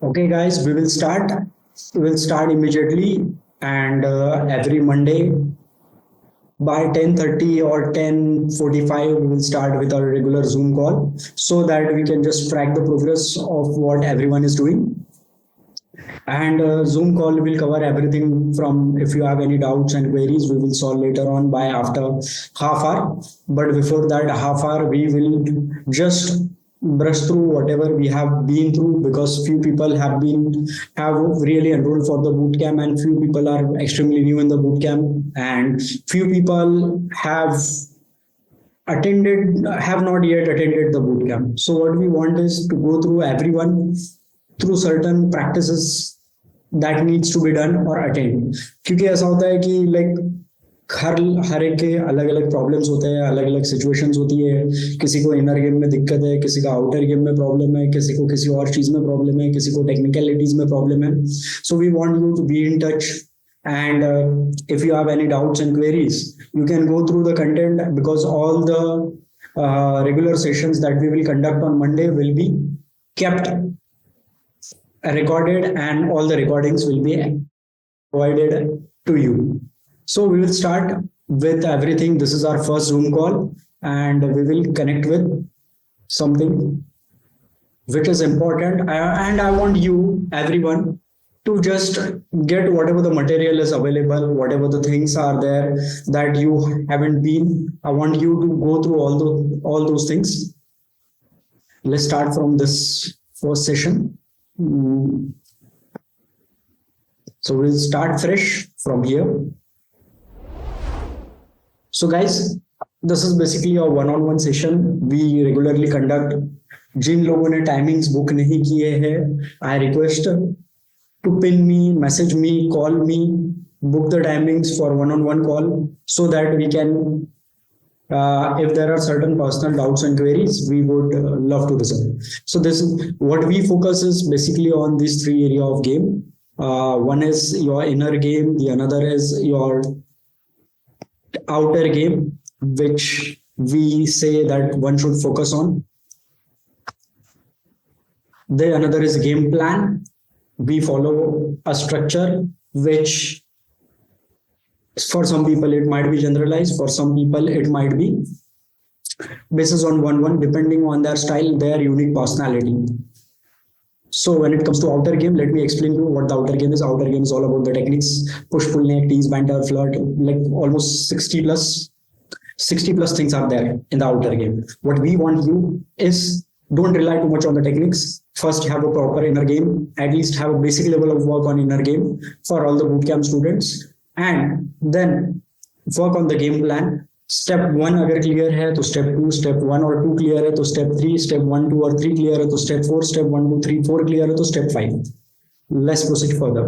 Okay, guys, we will start. We will start immediately, and every Monday by 10:30 or 10:45, we will start with our regular Zoom call so that we can just track the progress of what everyone is doing. And Zoom call will cover everything from if you have any doubts and queries, we will solve later on by after half hour. But before that half hour, we will just brush through whatever we have been through because few people have really enrolled for the boot camp and few people are extremely new in the boot camp and few people have not yet attended the boot camp. So what we want is to go through everyone through certain practices that needs to be done or attend. क्योंकि ऐसा होता है कि हर हर एक के अलग अलग problems होते हैं, अलग अलग सिचुएशंस होती है. किसी को इनर गेम में दिक्कत है, किसी का आउटर गेम में प्रॉब्लम है, किसी को किसी और चीज में प्रॉब्लम है, किसी को टेक्निकलिटीज में प्रॉब्लम है. So we want you to be in touch. And if you have any doubts and queries, you can go through the content because all the regular sessions that we will conduct on Monday will be kept recorded and all the recordings will be provided to you. So we will start with everything. This is our first Zoom call and we will connect with something which is important. And I want you, everyone, to just get whatever the material is available, whatever the things are there that you haven't been. I want you to go through all those things. Let's start from this first session. So we'll start fresh from here. So guys, this is basically a one-on-one session we regularly conduct. जिन लोगों ने timings book नहीं किए हैं, I request to pin me, message me, call me, book the timings for one-on-one call so that we can, if there are certain personal doubts and queries, we would love to resolve. So this is what we focus is basically on these three areas of game. One is your inner game, the another is your outer game, which we say that one should focus on. The another is game plan. We follow a structure which for some people it might be generalized, for some people it might be basis on one depending on their style, their unique personality. So when it comes to outer game, let me explain to you what the outer game is. Outer game is all about the techniques, push, pull, neck, tease, banter, flirt, like almost 60 plus things are there in the outer game. What we want you is don't rely too much on the techniques. First, have a proper inner game. At least have a basic level of work on inner game for all the bootcamp students. And then work on the game plan. Step 1 अगर clear है तो step 2, step 1 or 2 clear है तो step 3, step 1, 2 or 3 clear है तो step 4, step 1, 2, 3, 4 clear है तो step 5. Let's proceed further.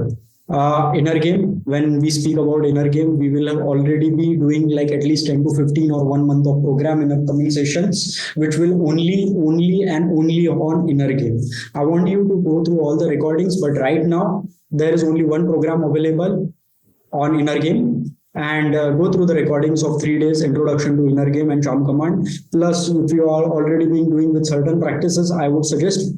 Inner game, when we speak about inner game, we will have already be doing like at least 10 to 15 or 1 month of program in upcoming sessions, which will only on inner game. I want you to go through all the recordings, but right now there is only one program available on inner game. And go through the recordings of 3 days introduction to inner game and charm command. Plus, if you are already been doing with certain practices, I would suggest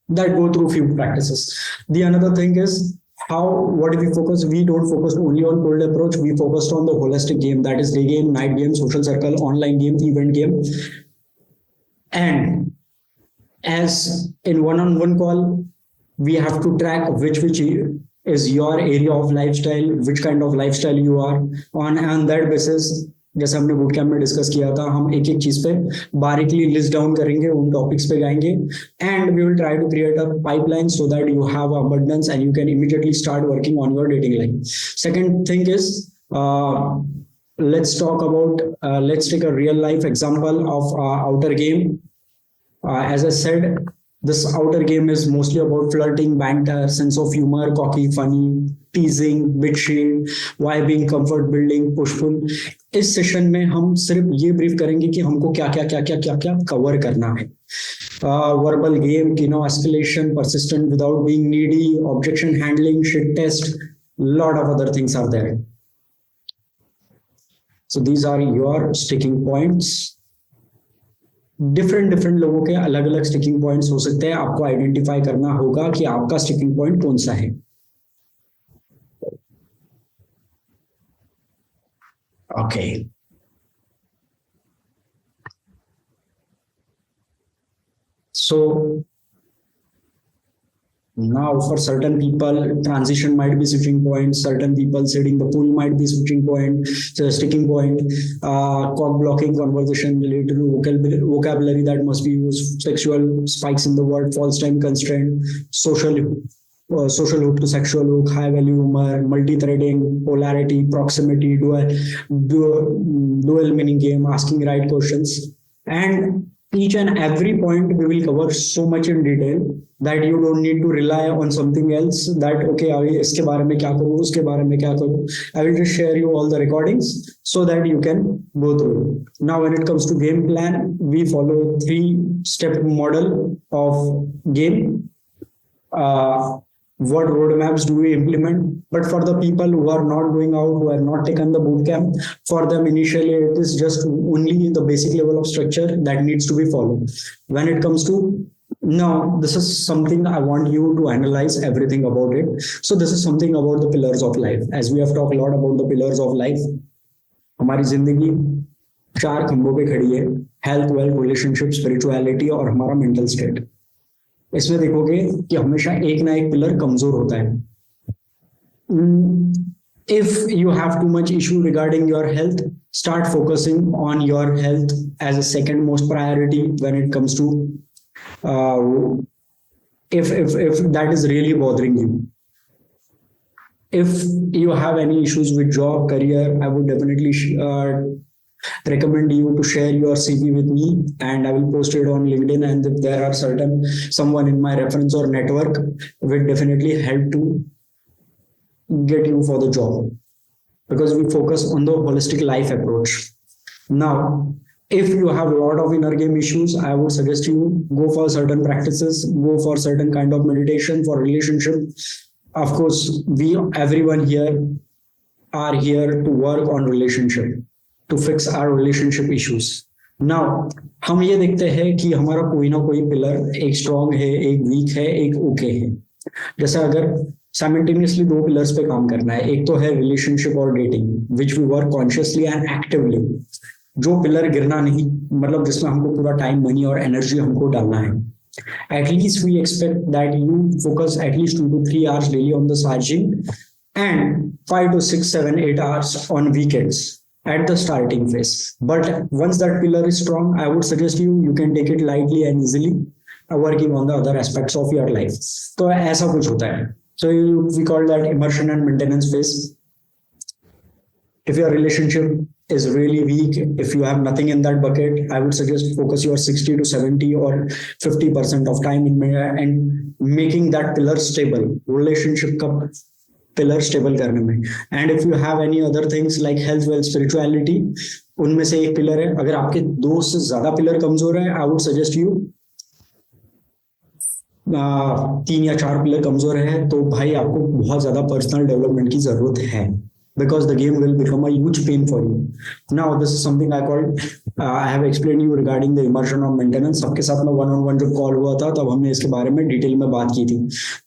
that go through few practices. The another thing is what we focus. We don't focus only on cold approach. We focused on the holistic game, that is day game, night game, social circle, online game, event game. And as in one-on-one call, we have to track which is your area of lifestyle, which kind of lifestyle you are on that basis. जैसे हमने boot camp में discuss किया था, हम एक एक चीज पे बारीकली लिस्ट डाउन करेंगे, उन टॉपिक्स पे जाएंगे and we will try to create a pipeline so that you have abundance and you can immediately start working on your dating life. Second thing is let's talk about let's take a real life example of outer game. As I said, this outer game is mostly about flirting, banter, sense of humor, cocky, funny, teasing, bitchy, vibing, comfort building, push pull. इस session में हम सिर्फ ये brief करेंगे कि हमको क्या क्या कवर करना है. Verbal game, escalation, persistent without being needy, objection handling, shit test, lot of other things are there. So these are your sticking points. Different different लोगों के अलग अलग स्टिकिंग पॉइंट्स हो सकते हैं, आपको आइडेंटिफाई करना होगा कि आपका स्टिकिंग पॉइंट कौन सा है। Okay, so now for certain people transition might be switching point, certain people setting the pool might be switching point, so sticking point, cock blocking conversation related to vocabulary that must be used, sexual spikes in the word, false time constraint, social hook to sexual hook, high value humor, multi-threading, polarity, proximity, dual meaning game, asking right questions, and each and every point we will cover so much in detail that you don't need to rely on something else that okay अभी इसके बारे में क्या करूँ, उसके बारे में क्या करूँ. I will just share you all the recordings so that you can go through. Now when it comes to game plan, we follow 3-step model of game. What roadmaps do we implement? But for the people who are not going out, who have not taken the boot camp, for them initially it is just only the basic level of structure that needs to be followed. When it comes to now, this is something I want you to analyze everything about it. So this is something about the pillars of life. As we have talked a lot about the pillars of life, हमारी जिंदगी 4 खंभों पे खड़ी है: health, wealth, relationship, spirituality और हमारा mental state. इसमें देखोगे कि हमेशा एक ना एक पिलर कमजोर होता है. If you have too much issue regarding your health, start focusing on your health as a second most priority when it comes to if that is really bothering you. If you have any issues with job, career, I would definitely recommend you to share your CV with me, and I will post it on LinkedIn. And if there are someone in my reference or network, will definitely help to get you for the job, because we focus on the holistic life approach. Now, if you have a lot of inner game issues, I would suggest you go for certain practices, go for certain kind of meditation for relationship. Of course, everyone here are here to work on relationship, to fix our relationship issues. Now, हम ये देखते हैं कि हमारा कोई ना कोई pillar एक स्ट्रॉन्ग है, एक वीक है, एक ओके है. जैसे अगर साइमल्टेनियसली 2 पिलर्स पे काम करना है, एक तो है रिलेशनशिप और dating, which we work consciously and actively. जो पिलर गिरना नहीं, मतलब जिसमें हमको पूरा टाइम, मनी और एनर्जी हमको डालना है. At least we expect that you focus at least 2 to 3 hours daily on the charging, and 5 to 6, 7, 8 hours on weekends at the starting phase. But once that pillar is strong, I would suggest you can take it lightly and easily, working on the other aspects of your life. तो ऐसा कुछ होता है. So we call that immersion and maintenance phase. If your relationship is really weak, if you have nothing in that bucket, I would suggest focus your 60 to 70 or 50% of time in making that pillar stable, relationship का pillar stable करने में. And if you have any other things like health, wealth, spirituality, उनमें से एक pillar है. अगर आपके 2 से ज्यादा पिलर कमजोर है, I would suggest you 3 या 4 पिलर कमजोर है, तो भाई आपको बहुत ज्यादा पर्सनल डेवलपमेंट की जरूरत है, because the game will become a huge pain for you. Now, this is something I called, I have explained you regarding the immersion of maintenance. सबके साथ में 1-on-1 जब कॉल हुआ था, तब हमने इसके बारे में डिटेल में बात की थी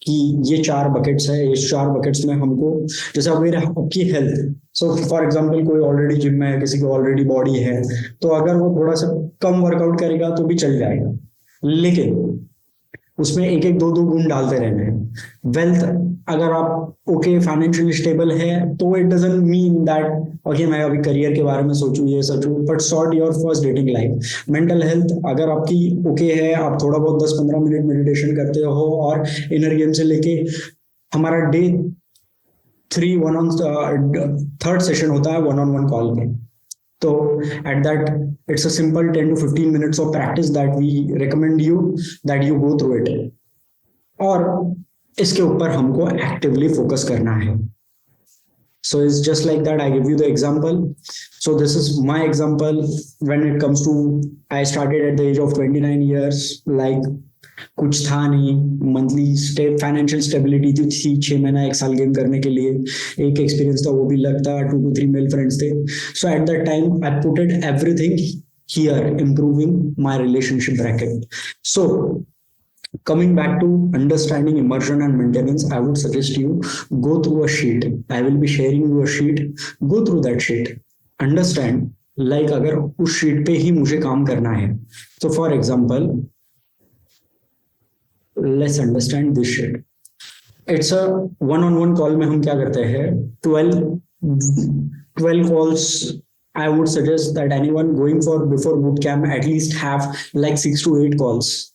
कि ये 4 बकेट्स है. इस 4 बकेट्स में हमको, जैसे अगर आपकी हेल्थ, सो फॉर एग्जांपल कोई ऑलरेडी जिम में है, किसी की ऑलरेडी बॉडी है, तो अगर वो थोड़ा सा कम वर्कआउट करेगा तो भी चल जाएगा, लेकिन उसमें 1-1, 2-2 गुण डालते रहना है. वेल्थ, अगर आप ओके फाइनेंशियली स्टेबल है, तो it doesn't mean that okay मैं अभी करियर के बारे में सोचूं, ये सोचूं, but sort your first dating life. Mental health अगर आपकी ओके है, आप थोड़ा बहुत 10-15 मिनट मेडिटेशन करते हो, और इनर गेम से लेके हमारा डे 3 सेशन होता है 1-on-1 कॉल पे. तो at that, it's a simple 10 to 15 minutes of practice that we recommend you that you go through it. और इसके ऊपर हमको actively focus करना है. So it's just like that. I give you the example. So this is my example when it comes to, I started at the age of 29 years, like कुछ था नहीं, monthly financial stability थी 6 महीना 1 साल game करने के लिए, एक एक्सपीरियंस था, वो भी लगता 2 to 3 मेल फ्रेंड्स थे. So at that time I put it everything here improving my relationship bracket. So coming back to understanding immersion and maintenance, I would suggest you go through a sheet. I will be sharing you a sheet. Go through that sheet. Understand, like अगर उस sheet पे ही मुझे काम करना है. So for example, let's understand this sheet. It's a one-on-one call में हम क्या करते हैं? 12 calls. I would suggest that anyone going for before boot camp at least have like 6 to 8 calls.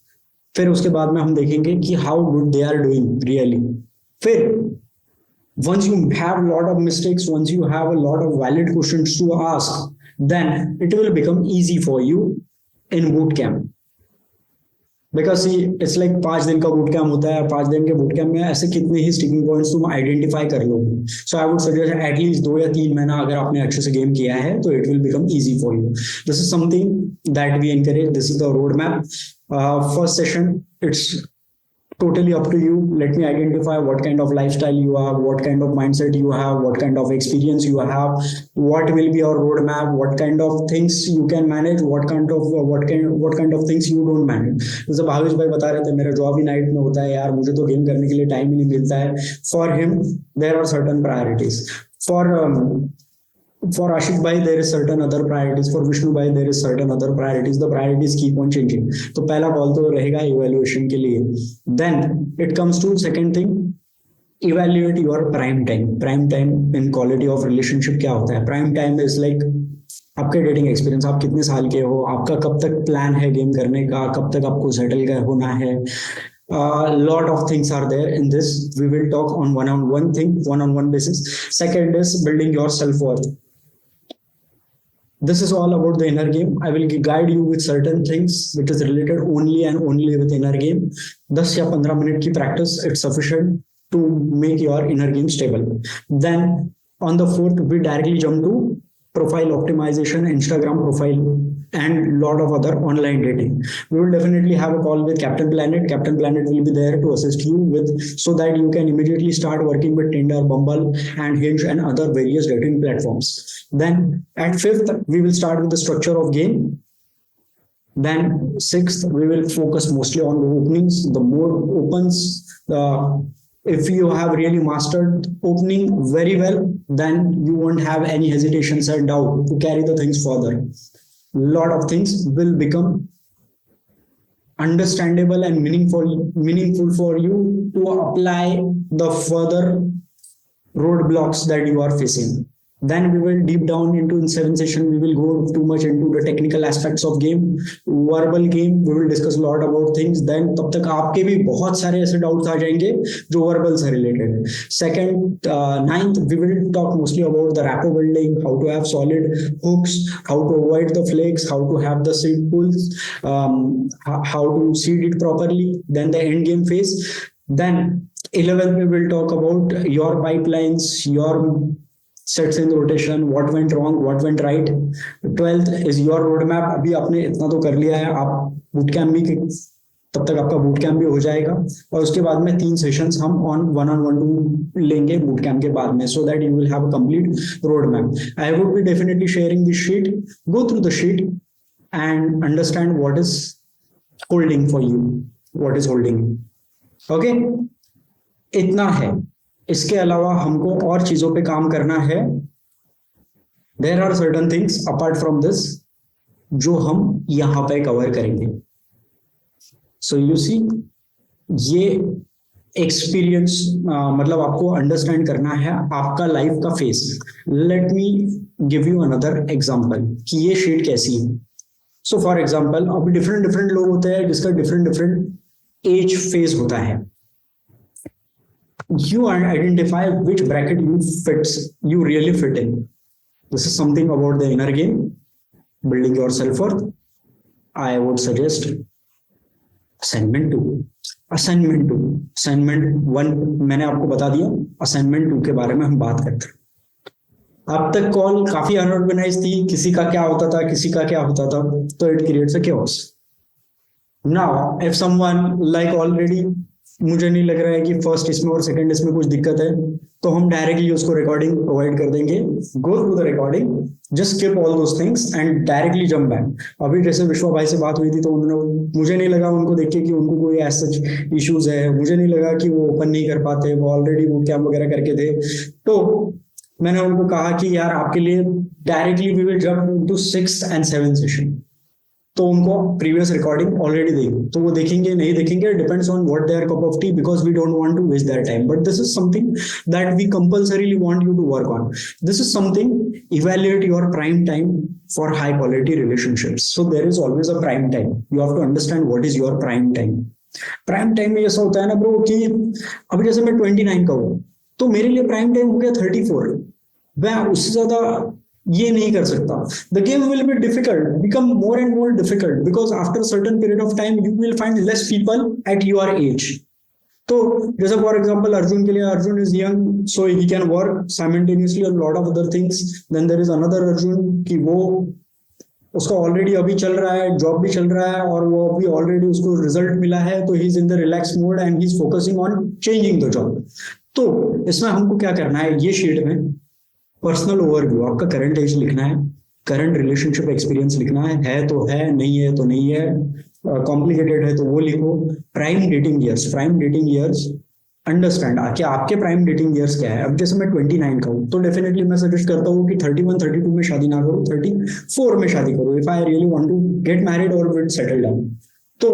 फिर उसके बाद में हम देखेंगे कि how good they are doing really. फिर once you have a lot of mistakes, once you have a lot of valid questions to ask, then it will become easy for you in boot camp. Because see, it's like 5 दिन का boot camp होता है. 5 दिन के boot camp में ऐसे कितने ही sticking points तुम identify कर लोगे. So I would suggest at least 2 या 3 महीना अगर आपने अच्छे से game किया है तो it will become easy for you. This is something that we encourage. This is the roadmap. First session, it's totally up to you. Let me identify what kind of lifestyle you have, what kind of mindset you have, what kind of experience you have, what will be your roadmap, what kind of things you can manage, what kind of things you don't manage. जैसे भावेश भाई बता रहे थे मेरा job ही night में होता है यार, मुझे तो गेम करने के लिए टाइम ही नहीं मिलता है. For him, there are certain priorities. For Ashik bhai, there is certain other priorities. For Vishnu bhai, there is certain other priorities. The priorities keep on changing. तो पहला कॉल तो रहेगा evaluation के लिए. Then it comes to second thing, evaluate your prime time. Prime time in quality of relationship क्या होता है? Prime time is like आपके डेटिंग एक्सपीरियंस, आप कितने साल के हो, आपका कब तक प्लान है गेम करने का, कब तक आपको सेटल होना है. Lot of things are there in this. We will talk on one-on-one basis. Second is building your self-worth. This is all about the inner game. I will guide you with certain things which is related only and only with inner game. 10 या 15 minute की practice, it's sufficient to make your inner game stable. Then on the fourth, we directly jump to profile optimization, Instagram profile, and lot of other online dating. We will definitely have a call with Captain Planet. Captain Planet will be there to assist you with, so that you can immediately start working with Tinder, Bumble, and Hinge and other various dating platforms. Then at 5th, we will start with the structure of game. Then 6th, we will focus mostly on the openings. The more opens, if you have really mastered opening very well, then you won't have any hesitations and doubt to carry the things further. Lot of things will become understandable and meaningful for you to apply the further roadblocks that you are facing. Then we will deep down into in 7th session, we will go too much into the technical aspects of game, verbal game. We will discuss a lot about things. Then तब तक आपके भी बहुत सारे ऐसे doubts आ जाएंगे जो verbal से related है. Second, 9th, we will talk mostly about the rapport building, how to have solid hooks, how to avoid the flakes, how to have the seed pulls, how to seed it properly. Then the end game phase. Then 11th, we will talk about your pipelines, your sets in rotation, what went wrong, what went right. 12th is your roadmap. अभी आपने इतना तो कर लिया है, आप boot camp भी तब तक आपका बूट कैम्प भी हो जाएगा. और उसके बाद में 3 सेशंस हम one-on-one लेंगे बूट कैम्प के बाद में, so that you will have a complete roadmap. I would be definitely sharing this sheet. Go through the sheet and understand what is holding for you, what is holding you. Okay, इतना है. इसके अलावा हमको और चीजों पे काम करना है. There are certain things apart from this जो हम यहाँ पे कवर करेंगे. So you see, ये एक्सपीरियंस मतलब आपको अंडरस्टैंड करना है आपका लाइफ का face. Let me give you another example कि ये शीट कैसी है. सो फॉर एग्जांपल, अब डिफरेंट लोग होते हैं जिसका डिफरेंट एज फेज होता है. You identify which bracket you really fit in. This is something about the inner game, building your self-worth. I would suggest assignment 2. Assignment 1 मैंने आपको बता दिया. Assignment 2 के बारे में हम बात करते हैं. अब तक कॉल काफी अनऑर्गेनाइज थी, किसी का क्या होता था, किसी का क्या होता था, तो it creates a chaos. Now, if someone like already मुझे नहीं लग रहा है कि फर्स्ट इसमें और सेकंड इसमें कुछ दिक्कत है, तो हम डायरेक्टली उसको रिकॉर्डिंग प्रोवाइड कर देंगे। Go through the recording, just skip all those things and directly jump back. अभी जैसे विश्वा भाई से बात हुई थी तो उन्होंने, मुझे नहीं लगा उनको देख के कि उनको कोई ऐसा इश्यूज है, मुझे नहीं लगा कि वो ओपन नहीं कर पाते, वो ऑलरेडी बूट कैंप वगैरह करके थे। तो मैंने उनको कहा कि यार आपके लिए directly we will jump into 6th and 7th session. तो उनको प्रीवियस रिकॉर्डिंग ऑलरेडी देगी, तो वो देखेंगे नहीं देखेंगे, depends on what their cup of tea, because we don't want to waste their time, but this is something that we compulsorily want you to work on. This is something, evaluate your prime time for high quality relationships. So there is always a prime time, you have to understand what is your prime time. Prime time में ऐसा होता है ना bro कि अभी जैसे मैं 29 का हूँ, तो मेरे लिए प्राइम टाइम हो गया 34, मैं उससे ज्यादा ये नहीं कर सकता। The game will be difficult, become more and more difficult, because after certain period of time you will find less people at your age. तो जैसे फॉर एग्जांपल अर्जुन के लिए, Arjun is young so he can work simultaneously on lot of other things. Then there is another Arjun कि वो, उसका already अभी चल रहा है, जॉब भी चल रहा है और वो अभी ऑलरेडी उसको रिजल्ट मिला है, तो he is in the relax mode and he is focusing on changing the job. तो इसमें हमको क्या करना है, ये शीट में पर्सनल ओवरव्यू, आपका करंट एज लिखना है, करंट रिलेशनशिप एक्सपीरियंस लिखना है तो है, नहीं है तो नहीं है, कॉम्प्लिकेटेड है तो वो लिखो। Prime dating years, prime dating years understand कि आपके प्राइम डेटिंग ईयर्स क्या है। अब जैसे मैं 29 का हूँ, तो डेफिनेटली मैं सजेस्ट करता हूँ कि 31 32 में शादी ना करो, 34 में शादी करो, if I really want to get married और गेट सेटल डाउन। तो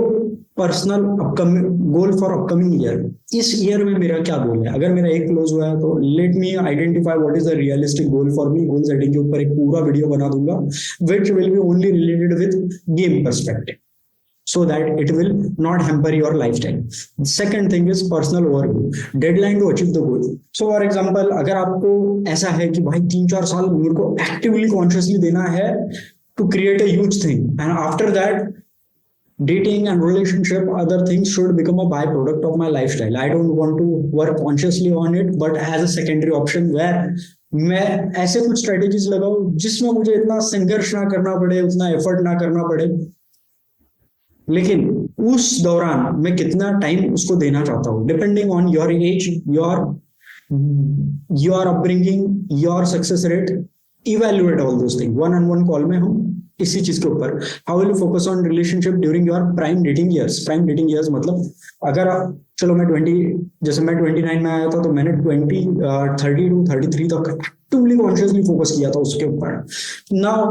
personal upcoming goal for upcoming year, इस ईयर में मेरा क्या गोल है। अगर मेरा एक क्लोज हुआ है तो let me identify what is the realistic goal for me. Goal setting के ऊपर एक पूरा वीडियो बना दूंगा which will be only related with game perspective, so that it will not hamper your lifestyle. Second thing is personal overview, deadline to achieve the goal. So for example, अगर आपको ऐसा है कि भाई 3-4 साल मेरे को actively consciously देना है to create a huge thing, and after that dating and relationship other things should become a byproduct of my lifestyle. I don't want to work consciously on it, but as a secondary option where मैं ऐसे कुछ strategies लगाऊं जिसमें मुझे इतना संघर्ष ना करना पड़े, उतना एफर्ट ना करना पड़े, लेकिन उस दौरान मैं कितना टाइम उसको देना चाहता हूँ, depending on your age, your upbringing, your success rate, evaluate all those thing. One on one call में हम इसी चीज के ऊपर, how will you focus on relationship during your prime dating years. Prime dating years मतलब अगर चलो मैं 20, जैसे मैं 29 में आया था तो मैंने 30 to 33 तक एक्टिवली कॉन्शियसली फोकस किया था उसके ऊपर। Now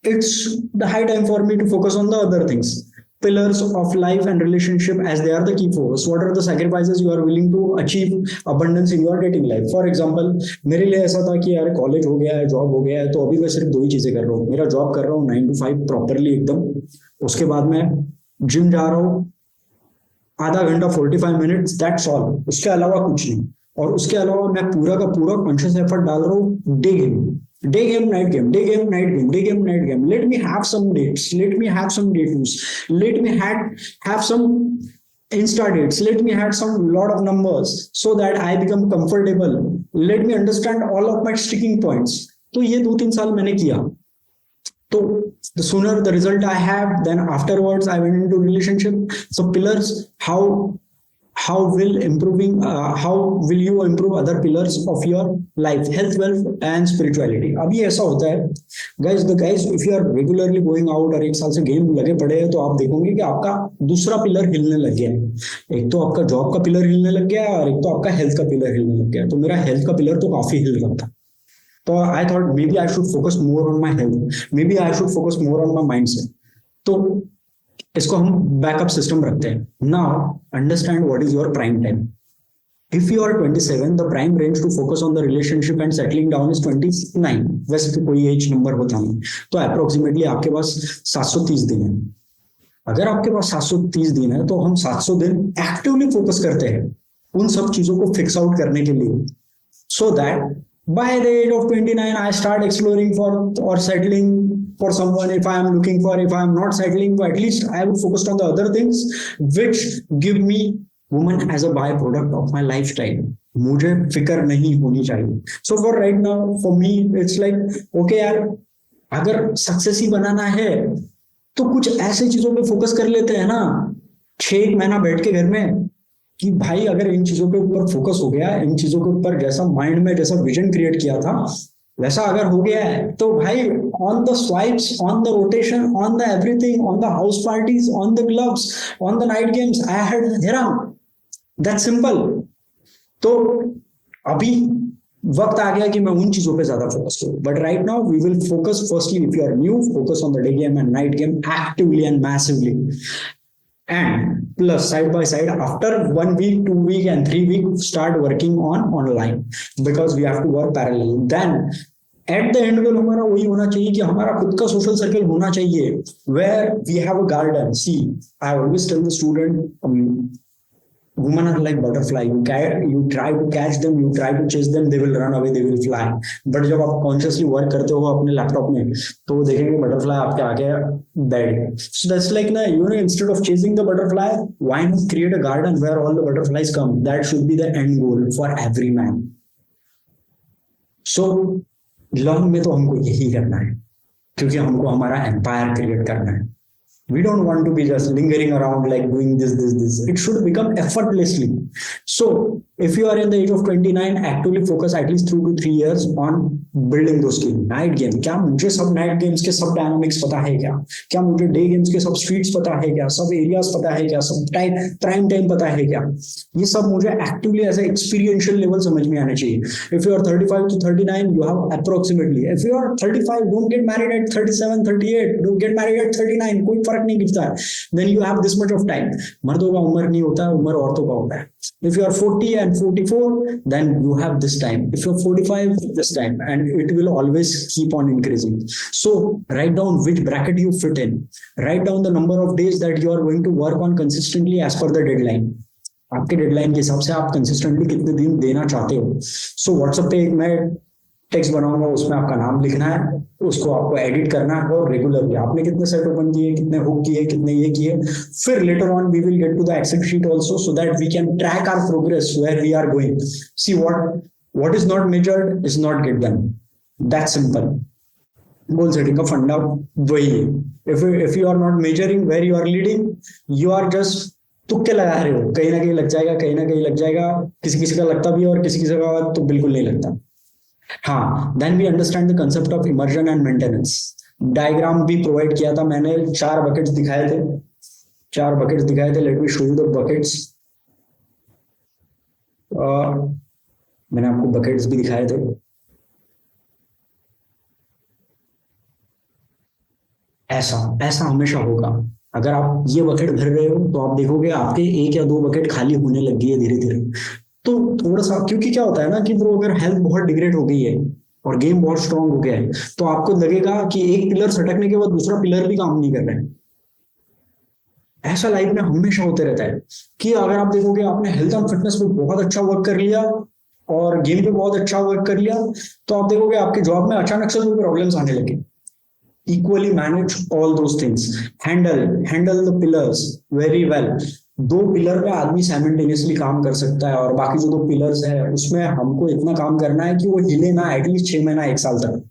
it's the high time for me to focus on the other things, pillars of life and relationship as they are the key focus. What are the sacrifices you are willing to achieve abundance in your dating life? For example, मेरे लिए ऐसा था कि यार college हो गया है, job हो गया है, तो अभी मैं सिर्फ 2 ही चीजें कर रहा हूँ। मेरा जॉब कर रहा हूँ 9 to 5 प्रॉपरली एकदम, उसके बाद मैं जिम जा रहा हूँ आधा घंटा 45 मिनट्स, दैट्स ऑल, उसके अलावा कुछ नहीं। और उसके अलावा मैं पूरा का पूरा कॉन्शियस एफर्ट डाल रहा हूँ day game, day game, night game, day game, night game, day game, night game. Let me have some dates, let me have some day twos, let me have some insta dates, let me have some lot of numbers so that I become comfortable. Let me understand all of my sticking points. तो ये 2-3 साल मैंने किया, तो the sooner the result I have, then afterwards I went into relationship. So pillars, how will you improve other pillars of your life, health, wealth and spirituality. अभी ऐसा होता है guys, if you are regularly going out और 1 साल से game लगे पड़े हैं, तो आप देखोगे कि आपका दूसरा पिलर हिलने लग गया है। एक तो आपका जॉब का पिलर हिलने लग गया है और एक तो आपका हेल्थ का पिलर हिलने लग गया है। तो मेरा हेल्थ का पिलर तो काफी हिल रहा था, तो I thought may be I should focus more on my health, may be I should focus more on my mindset. तो इसको हम बैकअप सिस्टम रखते हैं। Now understand what is your prime time. If you are 27, the prime range to focus on the relationship and settling down is 29। वैसे तो कोई as number होता नहीं, तो अप्रोक्सीमेटली आपके पास 730 दिन है। अगर आपके पास 730 दिन है तो हम 700 दिन एक्टिवली फोकस करते हैं उन सब चीजों को फिक्स आउट करने के लिए, so that by the age of 29 I start exploring for or settling for someone. If I am looking for, if I am not settling, at least I would focus on the other things which give me woman as a byproduct of my lifestyle. मुझे फिक्र नहीं होनी चाहिए। So for right now for me it's like okay यार, अगर success ही बनाना है तो कुछ ऐसे चीजों पे फोकस कर लेते हैं ना। 6 महीना बैठ के घर में कि भाई अगर इन चीजों के ऊपर फोकस हो गया, इन चीजों के ऊपर जैसा माइंड में जैसा विजन क्रिएट किया था वैसा अगर हो गया है, तो भाई on the swipes, on the rotation, on the everything, on the house parties, on the clubs, on the night games, I had Hiram, that simple. तो अभी वक्त आ गया कि मैं उन चीजों पे ज्यादा फोकस करूं, but right now we will focus firstly, if you are new, focus on the day game and night game actively and massively, and plus side by side after 1 week, 2 week and 3 week start working on online, because we have to work parallel. Then at the end goal हमारा वही होना चाहिए कि हमारा खुद का social circle होना चाहिए, where we have a garden. See, I always tell the student, women are like butterfly, you try to catch them, you try to chase them, they will run away, they will fly, but जब आप consciously work करते हो अपने laptop में तो वो देखेंगे butterfly आपके आगे बैठ। so that's like ना, you know, instead of chasing the butterfly, why not create a garden where all the butterflies come? That should be the end goal for every man. so long में तो हमको यही करना है, क्योंकि हमको हमारा एम्पायर क्रिएट करना है। We don't want to be just lingering around like doing this. It should become effortlessly. So if you are in the age of 29, actively focus at least 2 to 3 years on building those skills. Night game, क्या मुझे सब night games के सब dynamics पता है क्या? क्या मुझे डे गेम्स के सब स्ट्रीट्स पता है क्या? सब एरियाज पता है क्या? सब प्राइम टाइम पता है क्या? ये सब मुझे actively as a experiential level समझ में आने चाहिए। If you are 35 to 39, you have approximately. If you are 35, don't get married at 37, 38. Don't get married at 39. कोई फर्क नहीं दिखता है। Then you have this much of time. मर्दों का उम्र नहीं होता है, उम्र औरतों का होता है। If you are 40 and 44, then you have this time. If you are 45, this time, and it will always keep on increasing. So write down which bracket you fit in. Write down the number of days that you are going to work on consistently as per the deadline. आपके deadline के हिसाब से आप consistently कितने दिन देना चाहते हो। सो व्हाट्सएप पे एक मैं टेक्स्ट बनाऊंगा, उसमें आपका नाम लिखना है, उसको आपको एडिट करना है, और रेगुलरली आपने कितने सेट ओपन किए, कितने हुक किए, कितने ये किए। फिर later on we will get to the excel sheet also, so that we can track our progress where we are going. See what is not measured is not get done, that simple. Goal setting का फंडा वही है। If you are not measuring where you are leading, you are just तुक्के लगा रहे हो, कहीं ना कहीं लग जाएगा, कहीं ना कहीं लग जाएगा, किसी किसी का लगता भी है और किसी किसी का तो बिल्कुल नहीं लगता। हाँ, then we understand the concept of emergence and maintenance. Diagram भी प्रोवाइड किया था मैंने, 4 बकेट्स दिखाए थे, 4 बकेट्स दिखाए थे। Late me show you the buckets. मैंने आपको बकेट्स भी दिखाए थे। ऐसा ऐसा हमेशा होगा। अगर आप ये बकेट भर रहे हो तो आप देखोगे आपके 1 या 2 बकेट खाली होने लग गई है धीरे धीरे। तो थोड़ा सा, क्योंकि क्या होता है ना कि ब्रो, अगर हेल्थ बहुत डिग्रेड हो गई है और गेम बहुत स्ट्रांग हो गया है, तो आपको लगेगा कि एक पिलर सटकने के बाद दूसरा पिलर भी काम नहीं कर रहा है। ऐसा लाइफ में हमेशा होते रहता है कि अगर आप देखोगे आपने हेल्थ एंड फिटनेस पे बहुत अच्छा वर्क कर लिया और गेम पे बहुत अच्छा वर्क कर लिया, तो आप देखोगे आपके जॉब में अचानक से कोई प्रॉब्लम्स आने लगे। Equally manage all those things. Handle the pillars very well. 2 pillar पे आदमी साइमल्टेनियसली काम कर सकता है, और बाकी जो 2 पिलर्स है उसमें हमको इतना काम करना है कि वो हिले ना एटलीस्ट 6 महीना 1 साल तक,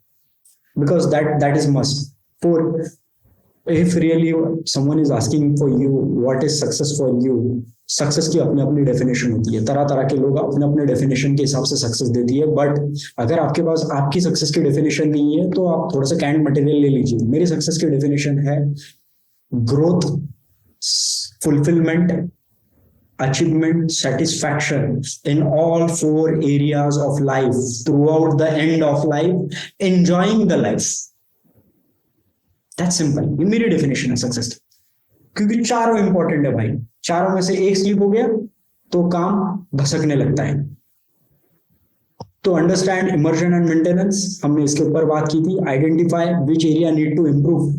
because that is must. For if really someone is asking for you what is success for you, success की अपनी अपनी डेफिनेशन होती है। तरह तरह के लोग अपने अपने डेफिनेशन के हिसाब से सक्सेस देती है, बट अगर आपके पास आपकी सक्सेस की डेफिनेशन नहीं है तो आप थोड़ा सा कैंड मटेरियल ले लीजिए। मेरी सक्सेस की डेफिनेशन है growth, fulfilment, achievement, satisfaction in all 4 areas of life throughout the end of life, enjoying the life. That's simple. ये मेरी डेफिनेशन है सक्सेस, क्योंकि चारों इंपॉर्टेंट है भाई। चारों में से एक स्लिप हो गया तो काम भसकने लगता है। तो अंडरस्टैंड इमर्जन एंड मेंटेनेंस, हमने इसके ऊपर बात की थी। Identify which area need to improve.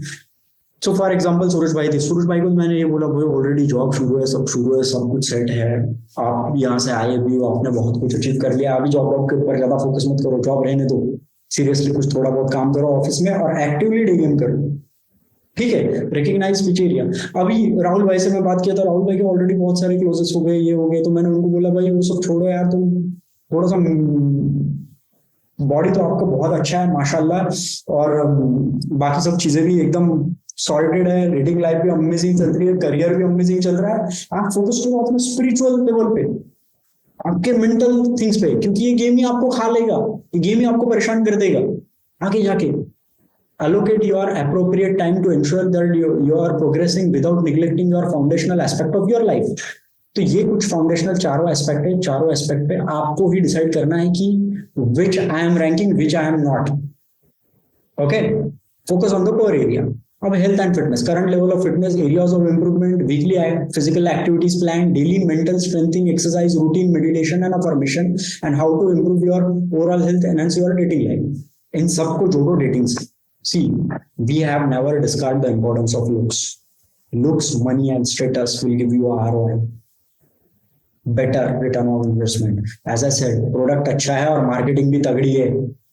So for example Suraj भाई थे, सूरज भाई को मैंने ये बोला भाई ऑलरेडी जॉब शुरू है, सब शुरू है, सब कुछ सेट है, आप यहाँ से आए भी हो, आपने बहुत कुछ अचीव कर लिया, अभी जॉब के ऊपर ज्यादा फोकस मत करो, जॉब रहने दो, सीरियसली कुछ थोड़ा बहुत काम करो ऑफिस में और एक्टिवली डे गेम करो। ठीक है, रिकग्नाइज विच एरिया। अभी राहुल भाई से मैं बात किया था, राहुल भाई के ऑलरेडी बहुत सारे क्लोजेस हो गए, ये हो गए, तो मैंने उनको बोला भाई वो सब छोड़ो यार, तुम थोड़ा सा, बॉडी तो आपका बहुत अच्छा है माशाल्लाह, और बाकी सब चीजें भी एकदम सॉर्टेड है, डेटिंग लाइफ भी अमेजिंग चल रही है, करियर भी अमेजिंग चल रहा है, आप फोकस करो अपने स्पिरिचुअल लेवल पे, आपके मेंटल थिंग्स पे, क्योंकि ये गेम ही आपको खा लेगा, ये गेम ही आपको परेशान कर देगा आगे जाके। allocate your appropriate time to ensure that you are progressing without neglecting your foundational aspect of your life। तो ये कुछ फाउंडेशनल चारों एस्पेक्ट है, चारों एस्पेक्ट पे आपको ही डिसाइड करना है कि which I am ranking, which I am not. Okay, focus on the core area. अब health and fitness, current level of fitness, areas of improvement, weekly physical activities plan, daily mental strengthening exercise routine, meditation and affirmation, and how to improve your overall health, enhance your dating life. इन सबको जोड़ो dating से। See, we have never discarded the importance of looks. Looks, money, and status will give you a ROI, better return on investment. As I said, product अच्छा है और marketing भी तगड़ी है,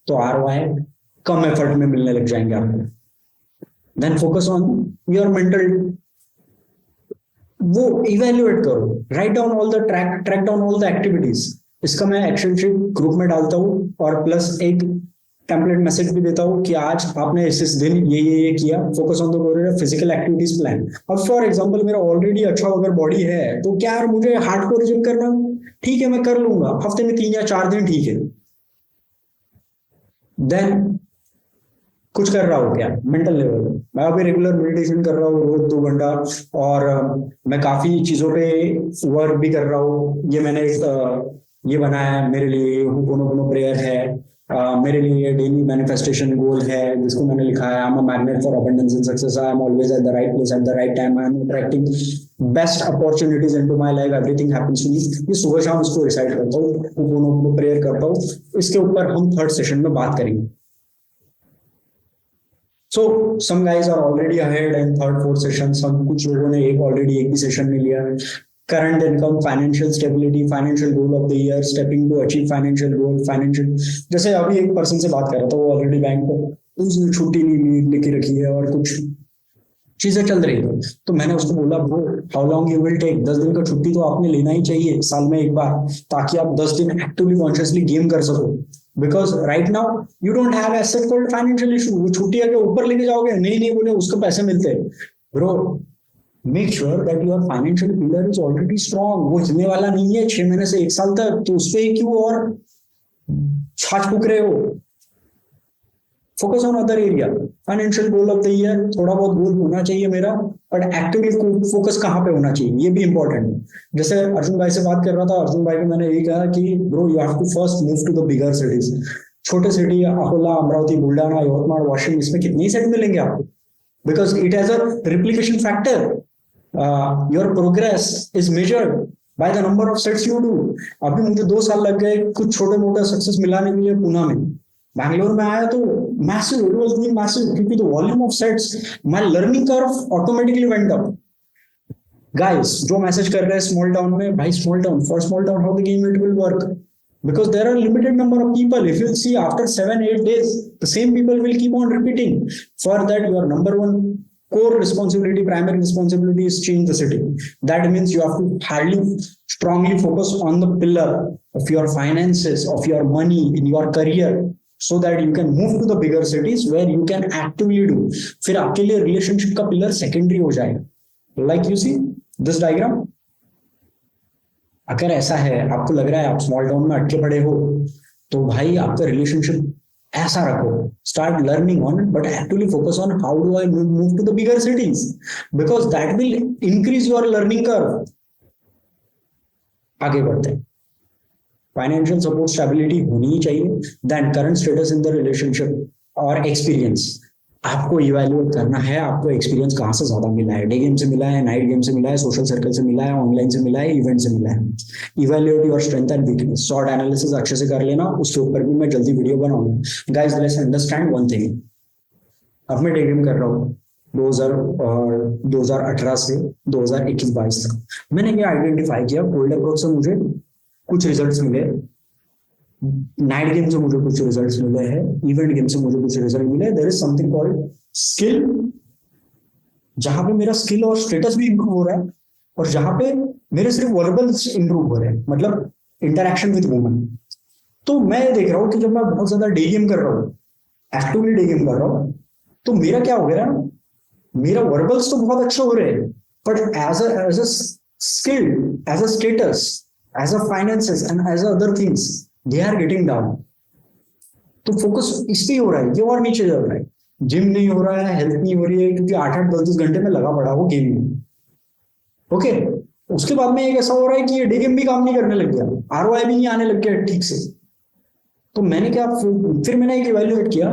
तो ROI कम effort में मिलने लग जाएंगे आपको। Then focus on your mental, वो evaluate करो, write down all the track down all the activities। इसका मैं एक्शन शीट ग्रुप में डालता हूँ और प्लस एक टेम्पलेट मैसेज भी देता हूँ कि आज आपने इस दिन ये किया। Focus on the physical activities plan. अब फॉर एग्जांपल मेरा ऑलरेडी अच्छा अगर बॉडी है तो क्या यार मुझे हार्डकोर जिम करना, ठीक है मैं कर लूंगा, हफ्ते में 3 या 4 दिन, ठीक है। देन कुछ कर रहा हूँ क्या मेंटल लेवल पे, मैं अभी रेगुलर मेडिटेशन कर रहा हूँ रोज 2 घंटा, और मैं काफी चीजों पे वर्क भी कर रहा हूँ। ये मैंने ये बनाया है मेरे लिए, होपोनोपोनो प्रेयर है, मेरे लिए डेली मैनिफेस्टेशन गोल है जिसको मैंने लिखा है, I am a magnet for abundance and success, I am always at the right place at the right time, I am attracting best opportunities into my life, everything happens to me. ये सुबह शाम इसको recite करता हूँ, ho'oponopono prayer करता हूँ। इसके ऊपर हम 3rd सेशन में बात करेंगे। So some guys are already ahead in 3rd 4th session, some कुछ लोगों ने ऑलरेडी एक भी सेशन में लिया है। Current income, financial stability, financial goal of the year, stepping to achieve financial goal, financial, जैसे अभी एक पर्सन से बात कर रहा था, वो ऑलरेडी बैंक पे उसने छुट्टी नहीं लेके रखी है और कुछ चीजें चल रही है, तो मैंने उसको बोला bro how long you will take, 10 दिन का छुट्टी तो आपने लेना ही चाहिए साल में एक बार, ताकि आप 10 दिन एक्टिवली कॉन्शियसली गेम कर सको। Because right now you don't have asset called financial issue. वो छुट्टी आके ऊपर लेके जाओगे, नहीं बोले उसको पैसे मिलते हैं। Bro make sure that your financial pillar is already strong, वो हिलने वाला नहीं है 6 महीने से 1 साल तक, तो उस पर क्यों और छाछ फूक रहे हो। Focus on other area. Financial goal of the year, थोड़ा बहुत गोल होना चाहिए मेरा, बट एक्टिवली फोकस कहाँ पे होना चाहिए ये भी इंपॉर्टेंट है। जैसे अर्जुन भाई से बात कर रहा था, अर्जुन भाई को मैंने यही कहा कि bro you have to first move to the bigger cities. छोटे सिटी अकोला, अमरावती, बुल्डाना, यवतमाळ, वाशिम, इसमें कितने ही सेट मिलेंगे आपको, because it has a replication factor. Your progress is measured by the number of sets you do. अभी मुझे 2 साल लग गए कुछ छोटे मोटे सक्सेस मिलाने के लिए पुणे में। बैंगलोर में आया तो massive, it was doing massive, क्योंकि the volume of sets, my learning curve automatically went up. Guys जो मैसेज कर रहे हैं स्मॉल टाउन में, भाई small town, for small town how the game it will work, because there are limited number of people. If you see after 7-8 days the same people will keep on repeating. For that your number one core responsibility, primary responsibility is change the city. That means you have to highly strongly focus on the pillar of your finances, of your money, in your career, so that you can move to the bigger cities where you can actively do. फिर आपके लिए relationship का pillar secondary हो जाएगा. Like you see this diagram. अगर ऐसा है, आपको लग रहा है आप स्मॉल टाउन में अटके पड़े हो, तो भाई आपका रिलेशनशिप ऐसा रखो, start learning on it, but actually focus on how do I move to the bigger cities, because that will increase your learning curve. आगे बढ़ते हैं। फाइनेंशियल सपोर्ट, स्टेबिलिटी होनी ही चाहिए। Then current status in the relationship और experience, आपको evaluate करना है आपको एक्सपीरियंस कहाँ से ज्यादा मिला है, डे गेम से मिला है, नाइट गेम से मिला है, सोशल सर्कल से मिला है, ऑनलाइन से मिला है, इवेंट से मिला है। Evaluate your strength and weakness, short analysis अच्छे से कर लेना, उसके ऊपर भी मैं जल्दी वीडियो बनाऊंगा। Guys let's understand one thing. अब मैं डे गेम कर रहा हूँ 2018 से 2021-22 तक। मैंने ये आइडेंटिफाई किया, कोल्ड अप्रोच से मुझे कुछ रिजल्ट्स मिले, नाइट गेम से मुझे कुछ रिजल्ट्स मिले हैं, इवेंट गेम से मुझे कुछ रिजल्ट मिले। There is something called skill, जहां पे मेरा स्किल और स्टेटस भी इंप्रूव हो रहा है, और जहां पे मेरे सिर्फ वर्बल्स इंप्रूव हो रहे हैं, मतलब इंटरेक्शन विद वुमन। तो मैं देख रहा हूँ कि जब मैं बहुत ज्यादा डे गेम कर रहा हूँ, एक्टिवली डे गेम कर रहा हूँ, तो मेरा क्या हो गया ना, मेरा वर्बल्स तो बहुत अच्छे हो रहे हैं, but as a skill, as a status, as a finances and as other things, they are getting down. तो फोकस इस पे हो रहा है, ये और नीचे जा रहा है। जिम नहीं हो रहा है, हेल्थ नहीं हो रही है, क्योंकि 8-8 10 10 घंटे में लगा पड़ा वो गेम में। ओके, उसके बाद में एक ऐसा हो रहा है कि ये डे गेम भी काम नहीं करने लग गया, आरओआई भी नहीं आने लग गया ठीक से। तो मैंने क्या, फिर मैंने एक इवेल्युएट किया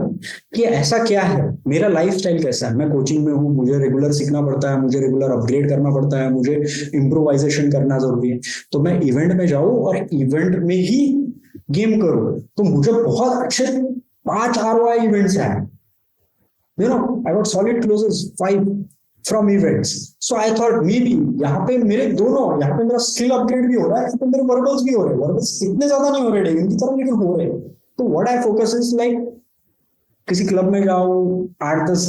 कि ऐसा क्या है, मेरा लाइफ स्टाइल कैसा है। मैं कोचिंग में हूँ, मुझे रेगुलर सीखना पड़ता है, मुझे रेगुलर अपग्रेड करना पड़ता है, मुझे इम्प्रोवाइजेशन करना जरूरी है। तो मैं इवेंट में जाऊँ और इवेंट में ही गेम करूँ, तो मुझे बहुत अच्छे 5 आरओआई इवेंट्स हैं। I got solid closes 5 from events. So I thought maybe यहाँ पे मेरे दोनों, यहाँ पे मेरा स्किल अपग्रेड भी हो रहा है, यहाँ पे मेरे वर्बल्स भी हो रहे हैं। वर्बल्स इतने ज्यादा नहीं हो रहे डेगिंग की तरह, लेकिन हो रहे हैं। तो what I focus is like, किसी क्लब में जाओ 8-10,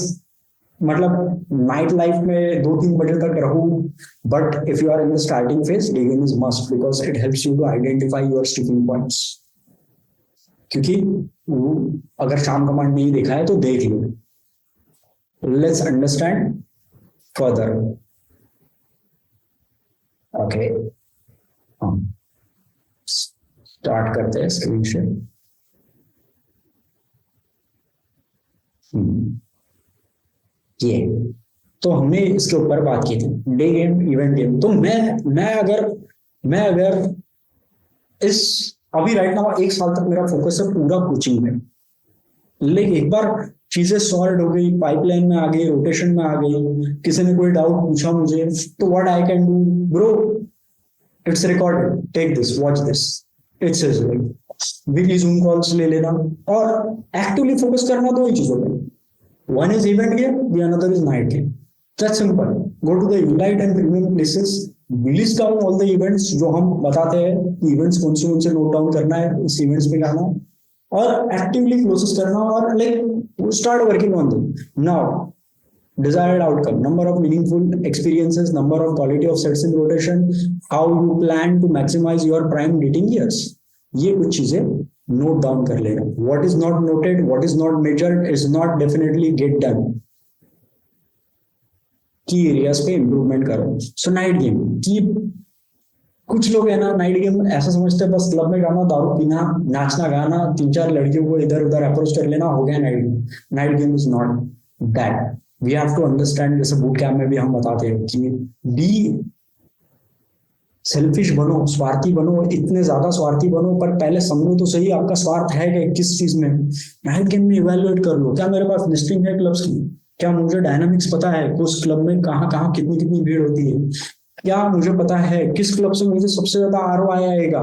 मतलब नाइट लाइफ में 2-3 बजे तक रहूं। But if you are in the starting phase, daygaming is must, because it helps you to identify your sticking points. क्योंकि अगर शाम कमांड नहीं देखा है तो देख लो। Let's understand further. Okay. हम स्टार्ट करते हैं स्क्रीन शेयर। ये तो हमने इसके ऊपर बात की थी, डे गेम, इवेंट गेम। तो मैं अगर इस अभी राइट नाउ 1 साल तक मेरा फोकस है पूरा कोचिंग में, लेकिन एक बार चीजें सॉल्व हो गई, पाइपलाइन में आ गई, रोटेशन में आ गई, किसी ने कोई डाउट पूछा मुझे, तो what I can do, bro it's recorded, take this, watch this, it's weekly Zoom calls ले लेना और एक्टिवली फोकस करना दो ही चीजों पे। One is event game, the another is night game. That's simple. Go to the elite and premium places, list down all the events जो हम बताते हैं कि इवेंट्स कौन से नोट डाउन करना है, इस इवेंट्स पे जाना और एक्टिवली प्रोसेस करना और like start working on them. Now desired outcome, number of meaningful experiences, number of quality of sets in rotation, how you plan to maximize your prime dating years, ये कुछ चीजें note down कर लेना। what is not noted, what is not measured is not definitely get done। की areas पे improvement करो। सो night game की, कुछ लोग है ना नाइट गेम ऐसा समझते हैं बस क्लब में जाना, दारू पीना, नाचना गाना, 3-4 लड़कियों को इधर उधर अप्रोच कर लेना, हो गया night game. Night game is not that. We have to understand, जैसे बूट कैंप में भी हम बताते हैं कि बी सेल्फिश बनो, स्वार्थी बनो, इतने ज्यादा स्वार्थी बनो, पर पहले समझो तो सही आपका स्वार्थ है कि किस चीज में। नाइट गेम में इवेल्युएट कर लो, क्या मेरे पास लिस्टिंग है क्लब्स की, क्या मुझे डायनामिक्स पता है उस क्लब में कहाँ कहाँ कितनी कितनी भीड़ होती है, क्या मुझे पता है किस क्लब से मुझे सबसे ज्यादा आरओआई आएगा,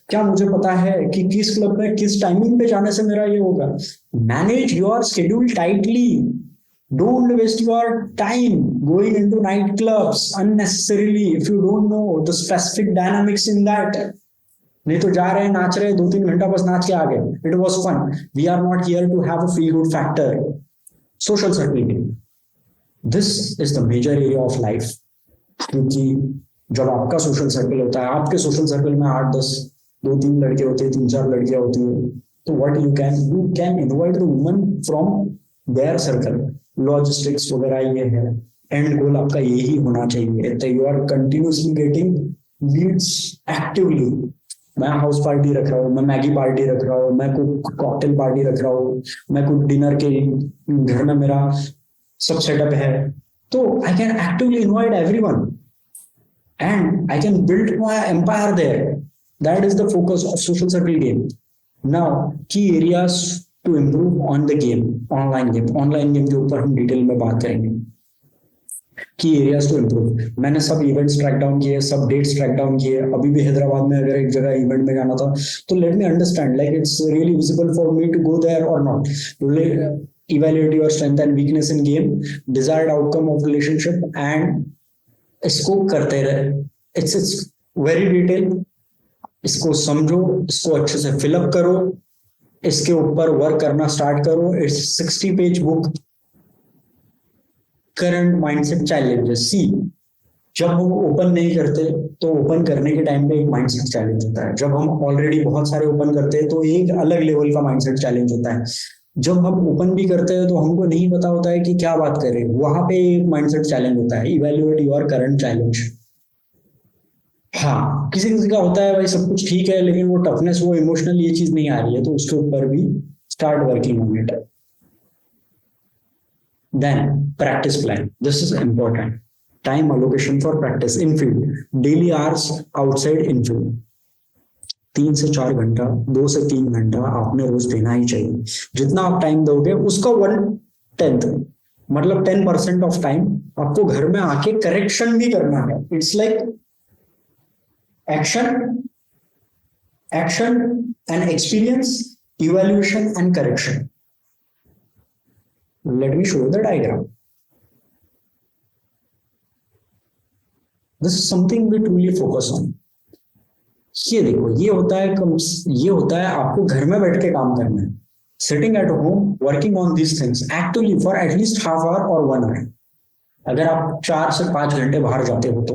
क्या मुझे पता है कि किस क्लब में किस टाइमिंग पे जाने से मेरा ये होगा। Manage your schedule tightly. Don't waste your time going into night clubs unnecessarily if you don't know the specific dynamics in that. नहीं तो जा रहे हैं, नाच रहे हैं, 2-3 घंटा बस नाच के आ गए, it was fun. We are not here to have a feel good factor. Social circle, this is the major area of life. क्योंकि जब आपका सोशल सर्कल होता है, आपके सोशल सर्कल में 8-10, 2-3 लड़के होते हैं, 3-4 लड़कियां होती है, तो what you can invite the women from their circle. Logistics वगैरह ये है, एंड गोल आपका यही होना चाहिए। तो you are continuously getting leads actively. मैं हाउस पार्टी रख रहा हूँ, मैं मैगी पार्टी रख रहा हूँ, मैं कोई कॉकटेल पार्टी रख रहा हूँ, मैं कोई डिनर के घर में मेरा सब सेटअप है, तो I can actively invite everyone and I can build my empire there. That is the focus of social circle game. Now, key areas to improve on the game, online game. Online game के ऊपर हम detail में बात करेंगे। की areas to improve, मैंने सब events track down किए, सब डेट्स ट्रैक डाउन किए। अभी भी हैदराबाद में अगर एक जगह इवेंट में जाना था तो let me understand like it's really visible for me to go there और not. Evaluate your strength and weakness in game, desired outcome of relationship, and इसको करते रहे। It's very detail. इसको समझो, इसको अच्छे से फिलअप करो, इसके ऊपर वर्क करना स्टार्ट करो। It's 60 page book, current mindset challenges. See, जब हम ओपन नहीं करते तो ओपन करने के टाइम पे एक माइंडसेट चैलेंज होता है। जब हम ऑलरेडी बहुत सारे ओपन करते हैं तो एक अलग लेवल का माइंडसेट चैलेंज होता है। जब हम ओपन भी करते हैं तो हमको नहीं पता होता है कि क्या बात करें, वहां पे एक माइंडसेट चैलेंज होता है, इवेल्युएट योर करंट चैलेंज। हाँ, किसी किसी का होता है भाई सब कुछ ठीक है लेकिन वो टफनेस, वो इमोशनल ये चीज नहीं आ रही है, तो उसके ऊपर भी start working on it. Then practice plan, this is important. Time allocation for practice in field, daily hours outside in field. 3 से 4 घंटा, 2 से 3 घंटा आपने रोज देना ही चाहिए। जितना आप टाइम दोगे उसका 1/10, मतलब 10% ऑफ टाइम आपको घर में आके करेक्शन भी करना है। It's like action, action and experience, evaluation and correction. Let me show the diagram. This is something we truly focus on. ये देखो, ये होता है आपको घर में बैठ के काम करना है। Sitting at home working on these things actively for at least half hour और 1 आवर। अगर आप 4 से 5 घंटे बाहर जाते हो तो,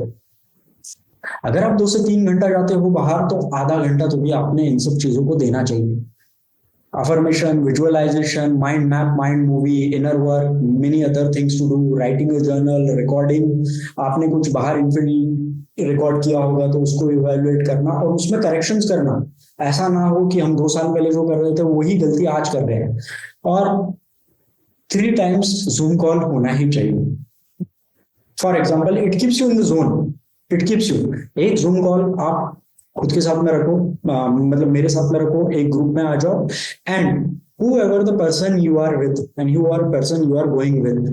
अगर आप 2 से 3 घंटा जाते हो बाहर तो आधा घंटा तो भी आपने इन सब चीजों को देना चाहिए। affirmation, visualization, mind map, mind movie, inner work, many other things to do, writing a journal, recording। आपने कुछ बाहर इनफील्ड रिकॉर्ड किया होगा तो उसको इवेल्युएट करना और उसमें करेक्शंस करना। ऐसा ना हो कि हम 2 साल पहले जो कर रहे थे वही गलती आज कर रहे हैं। और 3 times जूम कॉल होना ही चाहिए। For example, it keeps you in the zone, it keeps you. एक जूम कॉल आप खुद के साथ में रखो, मतलब मेरे साथ में रखो, एक ग्रुप में आ जाओ, and whoever the person you are with and whoever person you are going with,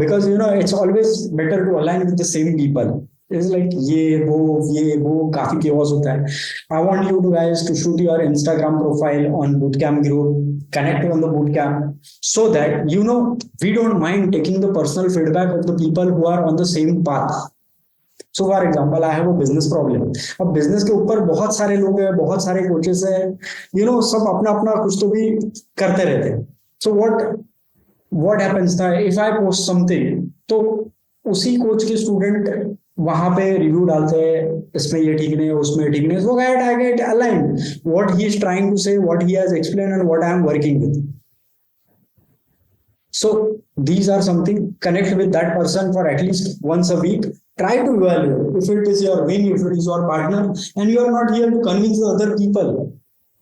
because you know it's always better to align with the same people। It's like ये वो काफी chaos होता है। I want you to guys to shoot your Instagram profile on bootcamp group, connect on the bootcamp, so that you know we don't mind taking the personal feedback of the people who are on the same path। So for example, I have a business problem. अब business के ऊपर बहुत सारे लोग हैं, बहुत सारे coaches हैं, यू नो सब अपना अपना कुछ तो भी करते रहते हैं। सो व्हाट हैपेंस था, इफ आई पोस्ट समथिंग तो उसी कोच के स्टूडेंट वहां पे रिव्यू डालते हैं, इसमें ये ठीक नहीं है, उसमें ठीक नहीं है। So I get aligned what he is trying to say, what he has explain and what I am working with. So these are something, connect with that person for at least once a week. Try to evaluate if it is your wing, if it is your partner, and you are not here to convince the other people.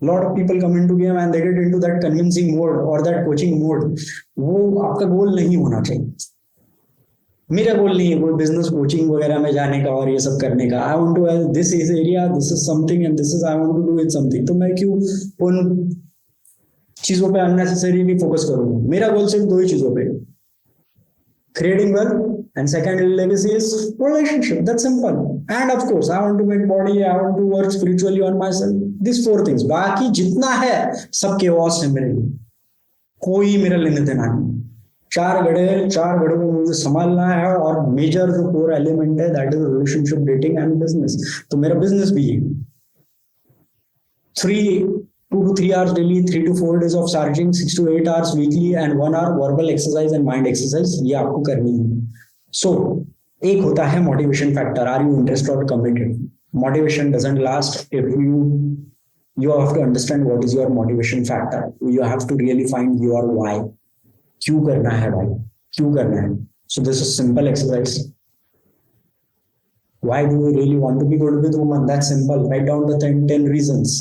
Lot of people come into game and they get into that convincing mode or that coaching mode. वो आपका गोल नहीं होना चाहिए। मेरा गोल नहीं है कोई business coaching वगैरह में जाने का और ये सब करने का। I want to this is area, this is something and this is I want to do it something. तो मैं क्यों उन चीजों पे अननेसेसरीली फोकस करूंगा? मेरा गोल सिर्फ 2 ही चीजों पे, creating wealth and second legacy is relationship। That's simple। And of course I want to make body, I want to work spiritually on myself, these 4 things। बाकी जितना है सब chaos है मेरे लिए, कोई मेरा लेने देना नहीं। 4 गड़े को मुझे संभालना है और मेजर जो core element है that is relationship, dating and business। तो मेरा business भी है। 2 to 3 hours daily, 3 to 4 days of charging, 6 to 8 hours weekly and 1 hour verbal exercise and mind exercise, ये आपको करनी है। So एक होता है motivation factor, are you interested or committed? Motivation doesn't last if you have to understand what is your motivation factor। You have to really find your why। क्यों करना है भाई, क्यों करना है? So this is simple exercise। Why do you really want to be good with women? That's simple। Write down the 10 reasons।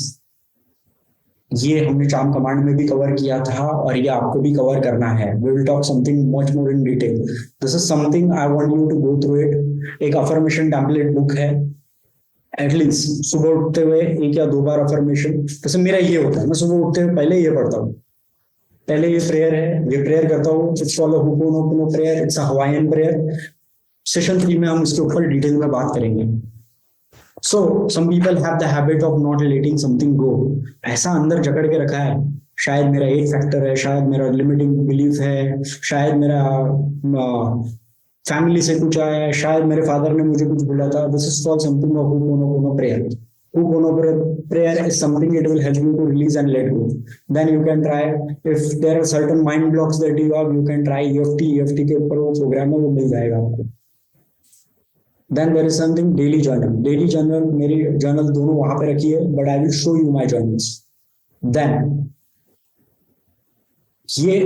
ये हमने charm command में भी कवर किया था और ये आपको भी कवर करना है। We will talk something much more in detail। This is something I want you to go through it। एक अफर्मेशन टेम्पलेट बुक है, एटलीस्ट सुबह उठते हुए 1 या 2 बार अफर्मेशन। जैसे मेरा ये होता है, मैं सुबह उठते हुए पहले ये पढ़ता हूँ, पहले ये प्रेयर है, ये प्रेयर करता हूँ। It's called ho'oponopono prayer, it's a Hawaiian prayer. Session 3 में हम इसके ऊपर डिटेल में बात करेंगे। So some people have the habit of not letting something go। ऐसा अंदर जकड़ के रखा है, शायद मेरा एक फैक्टर है, शायद मेरा लिमिटिंग बिलीफ है, शायद मेरा फैमिली से कुछ आया है, शायद मेरे फादर ने मुझे कुछ बोला था। This is called something of ho'oponopono prayer. Ho'oponopono prayer is something, it will help you to release and let go। Then you can try, if there are certain mind blocks that you have, you can try EFT। EFT के ऊपर वो programme है, वो मिल जाएगा आपको। Then there is something daily journal। daily journal, मेरी journal दोनों वहां पे रखी है, but I will show you my journals। Then ये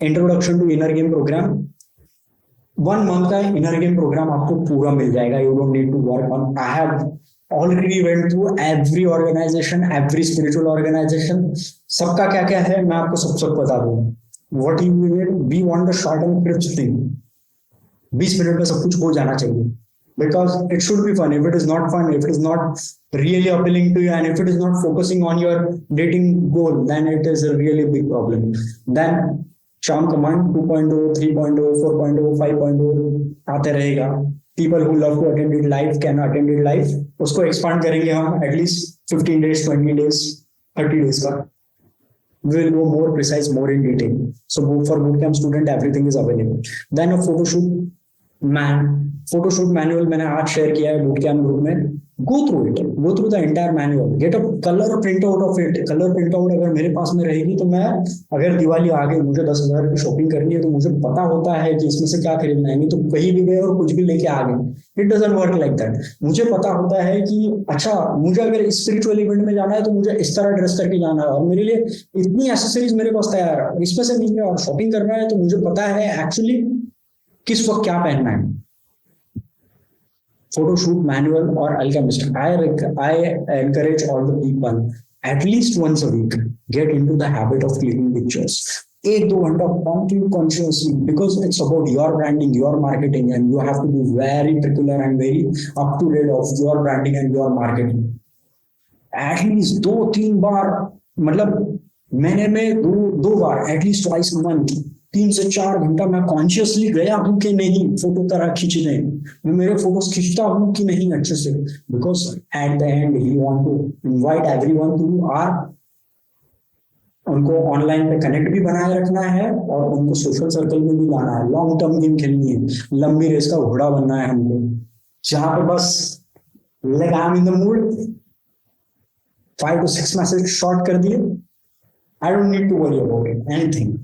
introduction to inner game program 1 month का इनर गेम प्रोग्राम आपको पूरा मिल जाएगा. You don't need to work on. I have already went through every organization, every spiritual organization. सबका क्या क्या है मैं आपको सब बता दूंगा. What you need, we want the short and crisp thing. 20 minute में सब कुछ हो जाना चाहिए. Because it should be fun. If it is not fun, if it is not really appealing to you, and if it is not focusing on your dating goal, then it is a really big problem. Then Charm Command 2.0, 3.0, 4.0, 5.0 आते रहेगा. People who love to attend it live can attend it live. उसको expand करेंगे हम at least 15 days, 20 days, 30 days का. We will go more precise, more in detail. So for bootcamp student, everything is available. Then a photo shoot. Photoshoot manual मैंने आज share किया है boot camp group में. Go through the entire manual, get a colour print out of it. Colour print out अगर मेरे पास में रहेगी तो मैं, अगर दिवाली आ गई मुझे 10,000 की शॉपिंग करनी है तो मुझे पता होता है कि इसमें से क्या खरीदना है. नहीं तो कहीं भी गए और कुछ भी लेके आ गए. It doesn't work like that. मुझे पता होता है कि अच्छा मुझे अगर स्पिरिचुअल इवेंट में जाना है तो मुझे इस तरह ड्रेस करके जाना है और मेरे लिए इतनी एसेसरीज मेरे पास तैयार है, इसमें से नहीं है और शॉपिंग करना है तो मुझे पता है एक्चुअली किस वक्त क्या पहनना है. Photo shoot manual or alchemist. I encourage all the people at least once a week get into the habit of clicking pictures. 1-2 घंटा content consciously, because it's about your branding, your marketing, and you have to be very particular and very up to date of your branding and your marketing. At least 2-3 बार, मतलब महीने में दो बार, at least twice a month, 3 से 4 घंटा मैं consciously गया हूं कि नहीं फोटो तरह खींचने, मैं मेरे फोटोज खींचता हूं कि नहीं अच्छे से. Because at the end he want to invite everyone to our, उनको ऑनलाइन पे कनेक्ट भी बनाए रखना है और उनको सोशल सर्कल में भी लाना है. लॉन्ग टर्म गेम खेलनी है, लंबी रेस का घोड़ा बनना है हमको, जहां पे बस like I am in the mood, 5 to 6 message short कर दिए, I don't need to worry about it anything.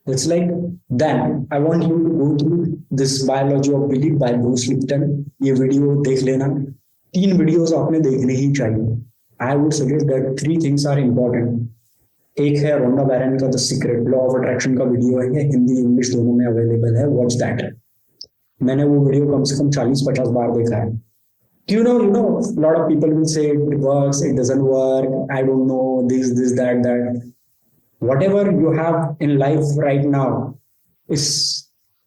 It's like, then I want you to go through this Biology of Belief by Bruce Lipton. ये video देख लेना. 3 videos आपने देखने ही चाहिए. I would suggest that 3 things are important. एक है रोंडा बैरन का the secret law of attraction का वीडियो है, हिंदी इंग्लिश दोनों में अवेलेबल है. Watch that. मैंने वो वीडियो कम से कम 40-50 बार देखा है. You know, lot of people will say it works, it doesn't work, I don't know, this, that. Whatever you have in life right now is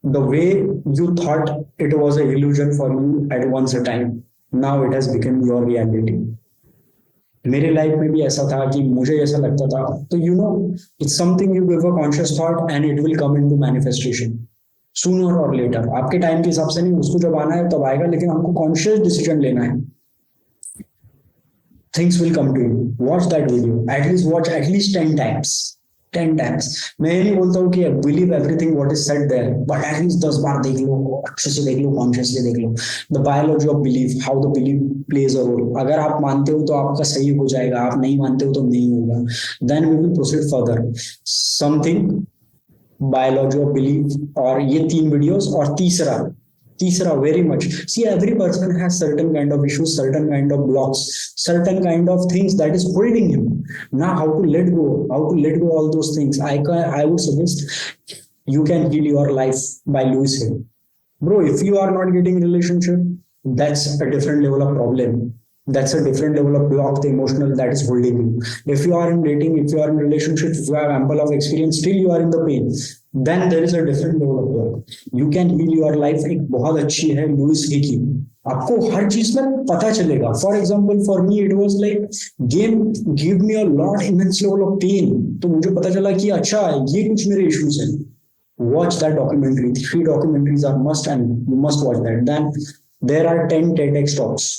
the way you thought it was an illusion for you at once a time. Now it has become your reality. मेरे life में भी ऐसा था कि मुझे ऐसा लगता था. तो it's something you give a conscious thought and it will come into manifestation sooner or later. आपके टाइम के हिसाब से नहीं, उसको जब आना है तब आएगा, लेकिन आपको कॉन्शियस डिसीजन लेना है. Things will come to you. Watch that video. Watch at least 10 times. 10 times. मैं ये नहीं बोलता हूँ कि believe everything what is said there, but at least 10 बार देख लो, अच्छे से देख लो, कॉन्शियसली देख लो. The biology of belief, how the belief plays a role. अगर आप मानते हो तो आपका सही हो जाएगा, आप नहीं मानते हो तो नहीं होगा. Then we will proceed further. Something biology of belief, और ये 3 वीडियोस. और तीसरा very much, see, every person has certain kind of issues, certain kind of blocks, certain kind of things that is holding him. Now how to let go all those things. I would suggest you can heal your life by Lewis Hill. Bro, if you are not getting relationship, that's a different level of problem. That's a different level of block, the emotional that is holding you. If you are in dating, if you are in relationship, if you have ample of experience, still you are in the pain, then there is a different level of block. You can heal your life. एक बहुत अच्छी है Louis ही की, आपको हर चीज में पता चलेगा. For example for me it was like game give me a lot immense level of pain. तो मुझे पता चला कि अच्छा ये कुछ मेरे इश्यूज हैं. Watch that documentary. 3 documentaries are must, and you must watch that. Then there are 10 TEDx talks.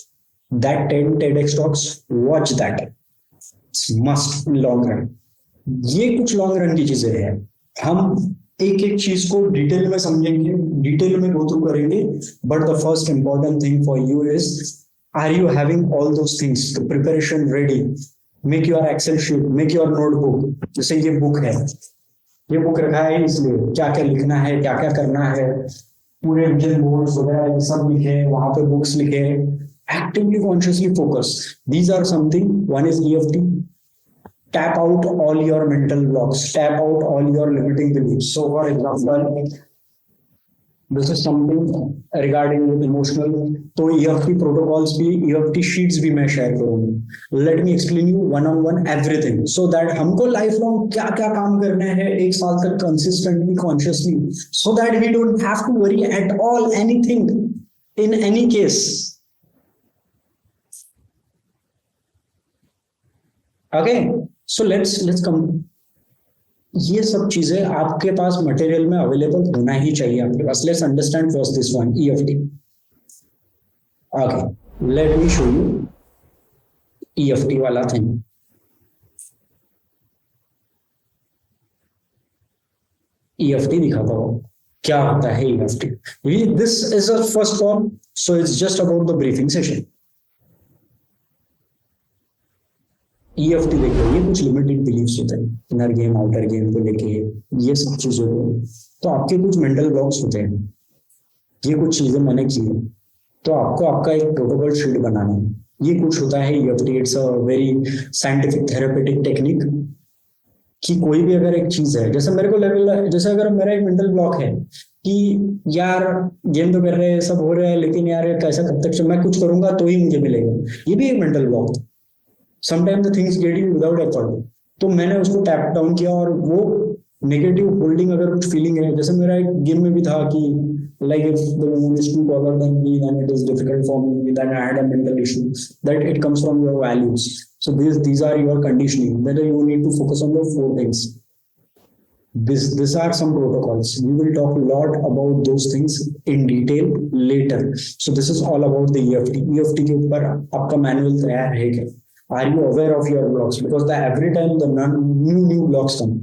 That 10 TEDx talks, watch that. It's must in long run. ये कुछ लॉन्ग रन की चीजें हैं. हम एक एक चीज को डिटेल में समझेंगे, डिटेल में गो थ्रू करेंगे. But the first important thing for you is, are you having all those things, the preparation ready. Make your excel sheet, make your notebook. जैसे ये बुक है, ये बुक रखा है इसलिए क्या क्या लिखना है, क्या क्या करना है, पूरे विजन बोर्ड वगैरह सब लिखे, वहां पे बुक्स लिखे. Actively, consciously focus. These are something. One is EFT, tap out all your mental blocks, tap out all your limiting beliefs. So for example, this is something regarding with emotional. तो EFT protocols भी, EFT sheets भी मैं share करूँगा. Let me explain you one on one everything so that हमको life long क्या क्या काम करना है एक साल तक consistently, consciously, so that we don't have to worry at all anything in any case. Okay, so let's come. ये सब चीजें आपके पास मटेरियल में अवेलेबल होना ही चाहिए आपके पास. Let's understand first this one, EFT. Okay, let me show you EFT वाला थिंग. EFT दिखाता हूँ क्या होता है EFT. This is a first form, so it's just about the briefing session. EFT देखो, ये कुछ लिमिटेड बिलीफ्स होते हैं इनर गेम आउटर गेम को लेके, ये सब चीजों को. तो आपके कुछ मेंटल ब्लॉक्स होते हैं, ये कुछ चीजें मैंने की है, तो आपको आपका एक प्रोटोकॉल शीट बनाना है. ये कुछ होता है EFT. It's a very scientific therapeutic technique. कि कोई भी अगर एक चीज है, जैसे मेरे को लेवल, जैसे अगर मेरा एक मेंटल ब्लॉक है कि यार गेम तो कर रहे हैं, सब हो रहा है, लेकिन यार कैसा कब तक मैं कुछ करूंगा तो ही मुझे मिलेगा, ये भी एक mental block. Sometimes the things get you without effort. तो मैंने उसको टैप डाउन किया, और वो नेगेटिव होल्डिंग अगर कुछ फीलिंग है, जैसे मेरा एक गेम में भी था कि like if the moon is too taller than me then it is difficult for me, then I had a mental issue that it comes from your values. So these are your conditioning, whether you need to focus on the four things. These are some protocols. We will talk a lot about those things in detail later. So this is all about the EFT. EFT के ऊपर आपका manual तैयार है क्या? Are you aware of your blocks? Because every time the new blocks come.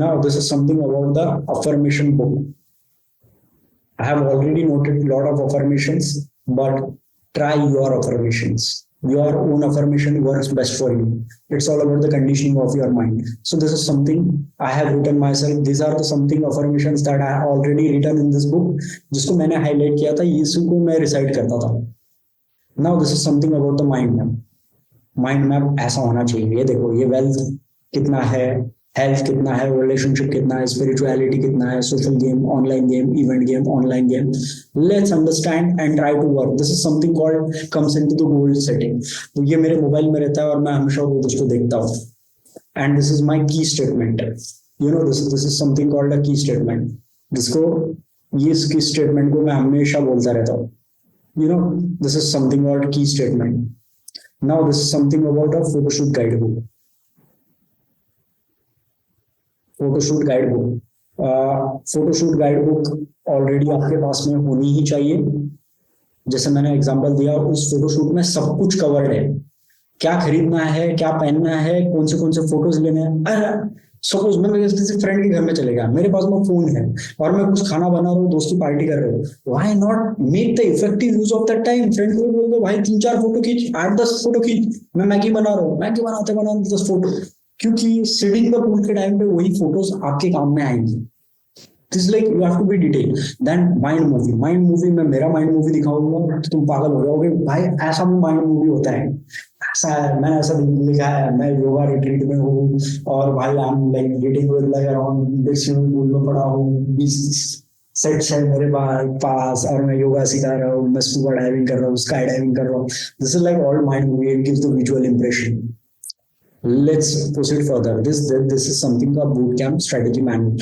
Now this is something about the affirmation book. I have already noted a lot of affirmations, but try your affirmations. Your own affirmation works best for you. It's all about the conditioning of your mind. So this is something I have written myself. These are the something affirmations that I have already written in this book, जिसको मैंने highlight किया था, इसको मैं recite करता था. Now this is something about the mind map. Mind map ऐसा होना चाहिए. ये देखो, ये वेल्थ कितना है, हेल्थ कितना है, रिलेशनशिप कितना है, स्पिरिचुअलिटी कितना है, social game, online game, event game, online game. Let's understand and try to work. This is something called comes into the goal setting. तो ये मेरे मोबाइल में रहता है और मैं हमेशा रोज उसको देखता हूँ. एंड दिस इज माई की statement. You know, this is something called a की स्टेटमेंट, जिसको ये की स्टेटमेंट को मैं हमेशा बोलता रहता हूँ. You know, this is something called की statement. Now this is something about a photoshoot guidebook. Photoshoot guidebook. Photoshoot guidebook already आपके पास में होनी ही चाहिए. जैसे मैंने एग्जांपल दिया, उस फोटोशूट में सब कुछ कवर्ड है. क्या खरीदना है, क्या पहनना है, कौन से फोटोज लेने हैं. अरे सपोज मैं मेरे किसी फ्रेंड के घर में चले गया, मेरे पास में फोन है और मैं कुछ खाना बना रहा हूँ, दोस्त की पार्टी कर रहे हो, why not make the effective use of that time. Friend को बोल दो भाई 3-4 फोटो खींच, 8-10 फोटो खींच. मैं मैगी बना रहा हूँ, मैगी बनाते 10 फोटो, क्योंकि सिटिंग द पूल के टाइम पे वही फोटोज आपके काम में आएंगी. This like you have to be detail. Then mind movie में मेरा माइंड मूवी दिखाऊंगा तो तुम पागल हो जाओगे. भाई ऐसा भी माइंड मूवी होता है, ऐसा है, मैंने ऐसा लिखा है, मैं योगा रिट्रीट में हूँ और भाई I am like getting with like around big swimming pool में पड़ा हूँ, 20 सेट्स है मेरे पास और मैं योगा सिखा रहा हूँ, मैं स्कूबा डाइविंग कर रहा हूँ, स्काई डाइविंग कर रहा हूँ. This is like all mind movie. It gives the visual impression. Let's proceed further. This is something का बूट कैंप स्ट्रेटेजी मैनुअल.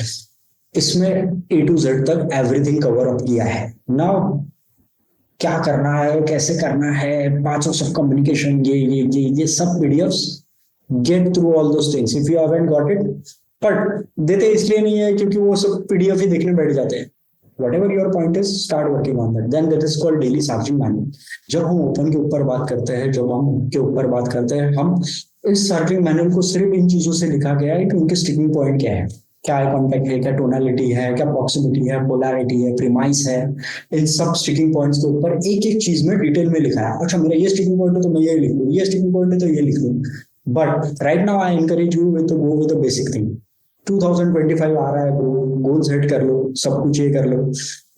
इसमें A to Z तक एवरीथिंग कवर अप किया है. नाउ क्या करना है, कैसे करना है, पार्ट्स ऑफ कम्युनिकेशन, ये सब PDFs. Get through all those things if you haven't got it. But देते इसलिए नहीं है क्योंकि वो सब PDF ही देखने बैठ जाते हैं. whatever your point is, start working on that. Then that is called daily charging manual. जब हम ओपन के ऊपर बात करते हैं, जब हम के ऊपर बात करते हैं, हम इस चार्जिंग मैनुअल को सिर्फ इन चीजों से लिखा गया है कि उनके स्टिकिंग पॉइंट क्या है, क्या आई कॉन्टेक्ट है, क्या टोनालिटी है, क्या प्रॉक्सिमिटी है, पोलैरिटी है, प्रीमाइस है. इन सब स्टिकिंग पॉइंट्स के ऊपर एक एक चीज में डिटेल में लिखा है. अच्छा मेरा ये स्टिकिंग पॉइंट है तो मैं ये लिख लूँ, ये स्टिकिंग पॉइंट है तो ये लिख लूँ. But right now I encourage you with go with the basic thing. 2025 आ रहा है, गोल सेट कर लो, सब कुछ ये कर लो.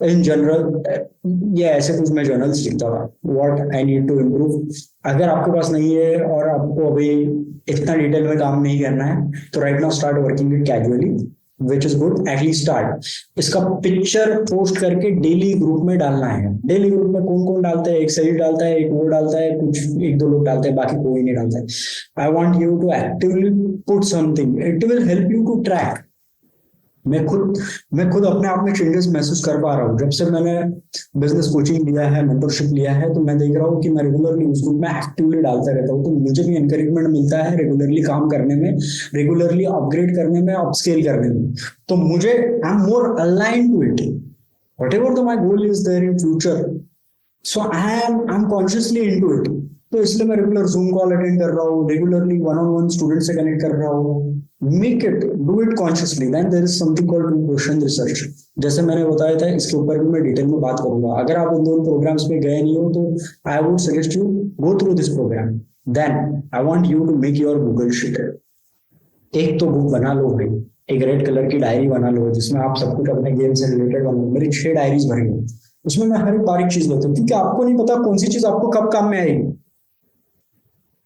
इन जनरल ये ऐसे कुछ मैं जर्नल्स लिखता था, what I need to improve. अगर आपके पास नहीं है और आपको अभी इतना डिटेल में काम नहीं करना है, तो right now start working it casually, which is good, at least start. इसका पिक्चर पोस्ट करके डेली ग्रुप में डालना है। डेली ग्रुप में कौन कौन डालता है, एक सही डालता है, एक वो डालता है, कुछ एक दो लोग डालते हैं, बाकी कोई नहीं डालता है। I want you to actively put something, it will help you to track. मैं खुद अपने आप में चेंजेस महसूस कर पा रहा हूँ। जब से मैंने बिजनेस कोचिंग लिया है, मेंटरशिप लिया है, तो मैं देख रहा हूँ कि मैं रेगुलरली उस ग्रुप में एक्टिवली डालता रहता हूँ, तो मुझे भी एनकरेजमेंट मिलता है रेगुलरली काम करने में, रेगुलरली अपग्रेड करने में, अपस्केल करने में। तो मुझे I am more align to it, whatever the my goal is there in future, so I am consciously into it. तो इसलिए मैं रेगुलर जूम कॉल अटेंड कर रहा हूँ, regularly one on one student से कनेक्ट कर रहा हूँ। Make it, do it consciously, then there is something called question research. जैसे मैंने बताया था, इसके ऊपर भी मैं डिटेल में बात करूंगा। अगर आप इन दोनों प्रोग्राम्स में गए नहीं हो, तो I would suggest you go through this program. Then I want you to make your Google sheet. एक तो बुक बना लो भाई, एक रेड कलर की डायरी बना लो, जिसमें आप सब कुछ अपने गेम से रिलेटेड बना लो। मेरी 6 डायरीज भरी हो, उसमें मैं हर एक बारीक चीज लेता हूँ, क्योंकि आपको नहीं पता कौन सी चीज आपको कब काम में आएगी।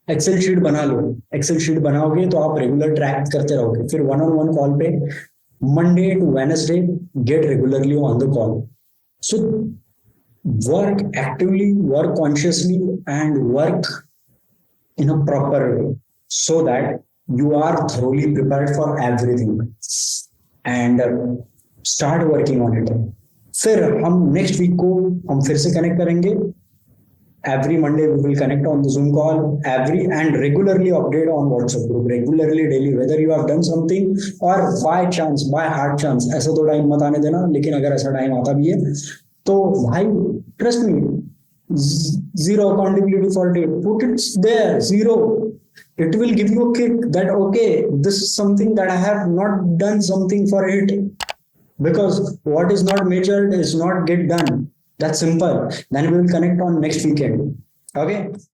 एक्सेल शीट बना लो, एक्सेल शीट बनाओगे तो आप रेगुलर ट्रैक करते रहोगे। फिर वन ऑन वन कॉल पे, Monday to Wednesday, get regularly on the call. So work actively, work consciously, and work in a proper way, so that you are thoroughly prepared for everything, and start working on it. फिर हम next week को हम फिर से connect करेंगे। Every Monday we will connect on the Zoom call, and regularly update on WhatsApp group, regularly daily, whether you have done something or by chance, by hard chance। ऐसा तो time मत आने देना, लेकिन अगर ऐसा टाइम आता भी है तो भाई trust me, zero accountability for it, put it there, zero. It will give you a kick that okay, this is something that I have not done something for it, because what is not measured is not get done. That's simple. Then we will connect on next weekend. Okay.